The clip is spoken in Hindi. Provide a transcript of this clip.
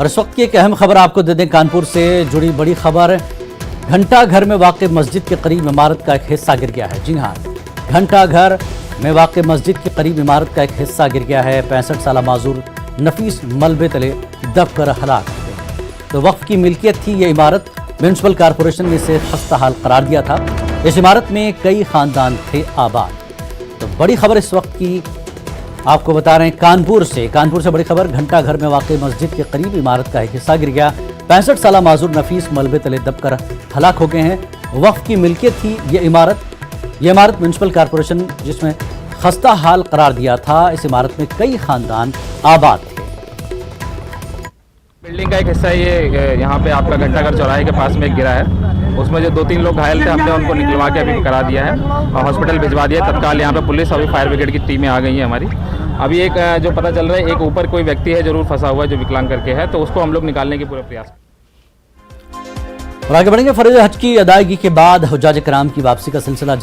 और इस वक्त की एक अहम खबर आपको दे दें, कानपुर से जुड़ी बड़ी खबर। घंटा घर में वाक़ मस्जिद के करीब इमारत का एक हिस्सा गिर गया है। जी हाँ, घंटा घर में वाक़ मस्जिद के करीब इमारत का एक हिस्सा गिर गया है। 65 साल माजूर नफीस मलबे तले दबकर हलाक हो गए। तो वक्फ की मिल्कियत थी ये इमारत। म्यूनसिपल कॉरपोरेशन ने इसे खस्ता हाल करार दिया था। इस इमारत में कई खानदान थे आबाद। तो बड़ी खबर इस वक्त की आपको बता रहे हैं कानपुर से बड़ी खबर। घंटा घर में वाक़ मस्जिद के करीब इमारत का एक हिस्सा गिर गया। 65 साल माजूर नफीस मलबे तले दबकर हलाक हो गए हैं। वक्फ की मिल्कियत थी ये इमारत। म्यूनसिपल कॉरपोरेशन जिसमें खस्ता हाल करार दिया था। इस इमारत में कई खानदान आबाद थे। बिल्डिंग का एक हिस्सा ये यहाँ पे आपका घंटाघर चौराहे के पास में गिरा है। उसमें जो 2-3 लोग घायल थे, हमने उनको निकलवा के अभी करा दिया है और हॉस्पिटल भिजवा दिया है। तत्काल यहाँ पे पुलिस और फायर ब्रिगेड की टीमें आ गई हैं हमारी। अभी एक जो पता चल रहा है, एक ऊपर कोई व्यक्ति है जरूर फंसा हुआ है जो विकलांग करके है, तो उसको हम लोग निकालने की पूरा प्रयास। और आगे बढ़ेंगे। फर्ज हज की अदायगी के बाद हुज्जाज किराम की वापसी का सिलसिला